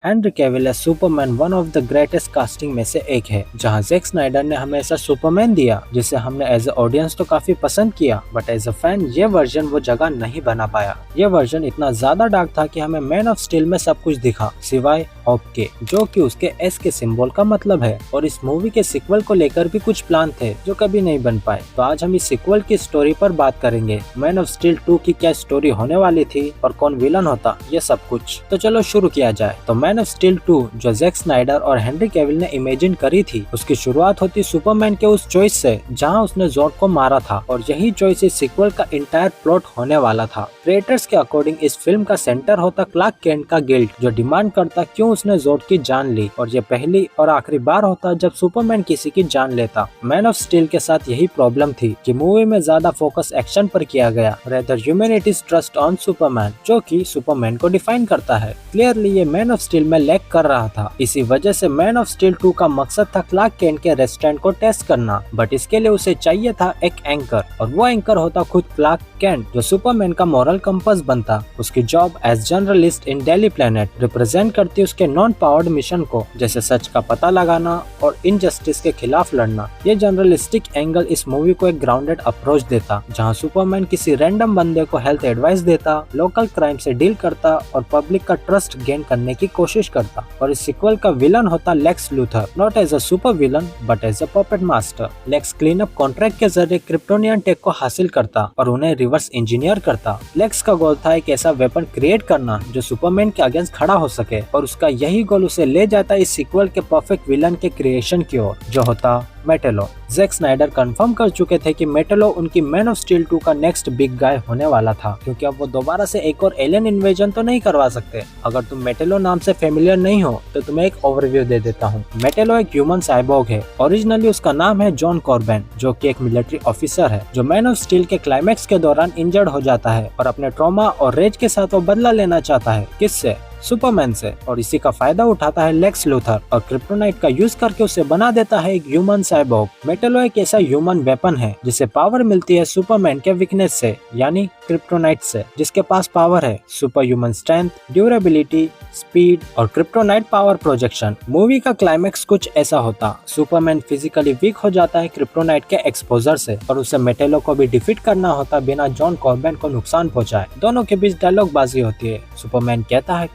Henry Cavill as Superman one of the greatest casting में से एक है, जहां जैक स्नाइडर ने हमें ऐसा सुपरमैन दिया जिसे हमने एज ए ऑडियंस तो काफी पसंद किया, बट एज अ फैन ये वर्जन वो जगह नहीं बना पाया। ये वर्जन इतना ज्यादा डार्क था कि हमें मैन ऑफ स्टील में सब कुछ दिखा सिवाय होप के, जो कि उसके एस के सिंबल का मतलब है। और इस मूवी के सिक्वल को लेकर भी कुछ प्लान थे जो कभी नहीं बन पाए। तो आज हम इस सिक्वल की स्टोरी पर बात करेंगे। मैन ऑफ स्टील 2 की क्या स्टोरी होने वाली थी और कौन विलन होता, ये सब कुछ। तो चलो शुरू किया जाए। तो मैन ऑफ स्टील 2 जो जैक स्नाइडर और हेनरी कैविल ने इमेजिन करी थी, उसकी शुरुआत होती सुपरमैन के उस चॉइस से जहां उसने जोर्ड को मारा था, और यही चॉइस इस सिक्वल का इंटायर प्लॉट होने वाला था। क्रिएटर्स के अकॉर्डिंग इस फिल्म का सेंटर होता क्लार्क केंट का गिल्ट, जो डिमांड करता क्यों उसने जोर्ड की जान ली, और ये पहली और आखिरी बार होता जब सुपरमैन किसी की जान लेता। मैन ऑफ स्टील के साथ यही प्रॉब्लम थी कि मूवी में ज्यादा फोकस एक्शन पर किया गया, rather humanities trust on Superman, जो कि सुपरमैन को डिफाइन करता है। क्लियरली ये मैन ऑफ स्टील में लैक कर रहा था। इसी वजह से मैन ऑफ स्टील 2 का मकसद था क्लार्क केंट के रेस्टोरेंट को टेस्ट करना, बट इसके लिए उसे चाहिए था एक एंकर, और वो एंकर होता खुद क्लार्क केंट, जो सुपरमैन का मॉरल कंपास बनता। उसकी job as journalist in Daily Planet represent करती उसके नॉन पावर्ड मिशन को, जैसे सच का पता लगाना और इनजस्टिस के खिलाफ लड़ना। ये जर्नलिस्टिक एंगल इस मूवी को एक ग्राउंडेड अप्रोच देता, जहां सुपरमैन किसी रैंडम बंदे को हेल्थ एडवाइस देता, लोकल क्राइम से डील करता और पब्लिक का ट्रस्ट गेन करने की कोशिश करता। और इस सीक्वल का विलन होता Lex Luthor, not as a super villain but as a puppet master. Lex clean up contract के जरिए क्रिप्टोनियन टेक को हासिल करता और उन्हें रिवर्स इंजीनियर करता। लेक्स का गोल था एक ऐसा वेपन क्रिएट करना जो सुपरमैन के अगेंस्ट खड़ा हो सके, और उसका यही गोल उसे ले जाता इस सीक्वल के परफेक्ट विलन के क्रिएशन की ओर, जो होता मेटेलो। जैक स्नाइडर कंफर्म कर चुके थे कि मेटेलो उनकी मैन ऑफ स्टील 2 का नेक्स्ट बिग गाय होने वाला था, क्योंकि अब वो दोबारा से एक और एलियन इन्वेजन तो नहीं करवा सकते। अगर तुम मेटेलो नाम से फेमिलियर नहीं हो तो तुम्हें एक ओवरव्यू दे देता हूँ। मेटेलो एक ह्यूमन साइबोर्ग है। ओरिजिनली उसका नाम है जॉन कॉर्बेन, जो कि एक मिलिट्री ऑफिसर है, जो मैन ऑफ स्टील के क्लाइमैक्स के दौरान इंजर्ड हो जाता है और अपने ट्रॉमा और रेज के साथ वो बदला लेना चाहता है। किससे? सुपरमैन से। और इसी का फायदा उठाता है लेक्स लूथर और क्रिप्टोनाइट का यूज करके उसे बना देता है एक ह्यूमन साइबोर्ग। मेटेलो एक ऐसा ह्यूमन वेपन है जिसे पावर मिलती है सुपरमैन के वीकनेस से, यानी क्रिप्टोनाइट से, जिसके पास पावर है super human strength, durability, speed और क्रिप्टोनाइट पावर प्रोजेक्शन। मूवी का क्लाइमैक्स कुछ ऐसा होता, सुपरमैन फिजिकली वीक हो जाता है क्रिप्टोनाइट के एक्सपोजर से, और उसे मेटेलो को भी डिफीट करना होता बिना जॉन कॉर्बेन को नुकसान पहुंचाए। दोनों के बीच डायलॉग बाजी होती है। सुपरमैन कहता है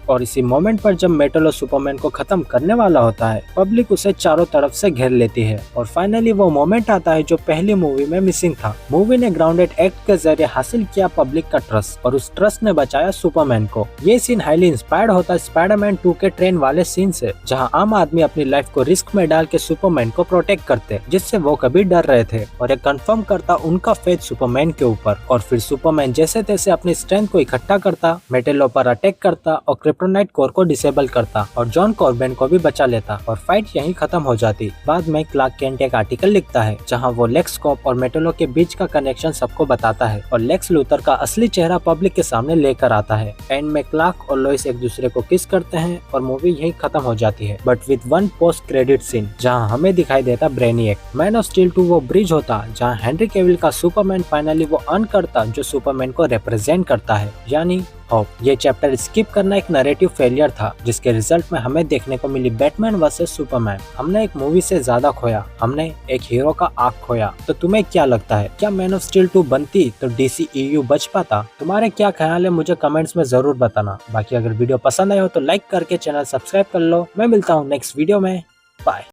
और इसी मोमेंट पर जब मेटेलो सुपरमैन को खत्म करने वाला होता है, पब्लिक उसे चारों तरफ से घेर लेती है, और फाइनली वो मोमेंट आता है जो पहली मूवी में मिसिंग था। मूवी ने ग्राउंडेड एक्ट के जरिए हासिल किया पब्लिक का ट्रस्ट, और उस ट्रस्ट ने बचाया सुपरमैन को। ये सीन हाईली इंस्पायर्ड होता है स्पाइडरमैन 2 के ट्रेन वाले सीन से, जहां आम आदमी अपनी लाइफ को रिस्क में डाल के सुपरमैन को प्रोटेक्ट करते, जिससे वो कभी डर रहे थे, और ये कंफर्म करता उनका फेथ सुपरमैन के ऊपर। और फिर सुपरमैन जैसे तैसे अपनी स्ट्रेंथ को इकट्ठा करता, मेटेलो पर अटैक करता और क्रिप्टोनाइट कोर को डिसेबल करता, और जॉन कॉर्बेन को भी बचा लेता, और फाइट यहीं खत्म हो जाती। बाद में क्लार्क केंट एक आर्टिकल लिखता है जहां वो लेक्स कॉप और मेटेलो के बीच का कनेक्शन सबको बताता है, और लेक्स लूथर का असली चेहरा पब्लिक के सामने लेकर आता है। एंड में क्लार्क और लोइस एक दूसरे को किस करते हैं और मूवी यहीं खत्म हो जाती है, but with one post credit scene जहां हमें दिखाई देता ब्रेनियक। मैन ऑफ स्टील 2 वो ब्रिज होता जहां हेनरी कैविल का सुपरमैन फाइनली वो अर्न करता जो सुपरमैन को रिप्रेजेंट करता है, यानी होप। ये चैप्टर स्किप करना एक नैरेटिव फेलियर था, जिसके रिजल्ट में हमें देखने को मिली बैटमैन वर्सेस सुपरमैन। हमने एक मूवी से ज्यादा खोया, हमने एक हीरो का आर्क खोया। तो तुम्हें क्या लगता है, क्या मैन ऑफ स्टील 2 बनती तो DCEU बच पाता? तुम्हारे क्या ख्याल है मुझे कमेंट्स में जरूर बताना। बाकी अगर वीडियो पसंद आया हो तो लाइक करके चैनल सब्सक्राइब कर लो। मैं मिलता हूँ नेक्स्ट वीडियो में। बाय।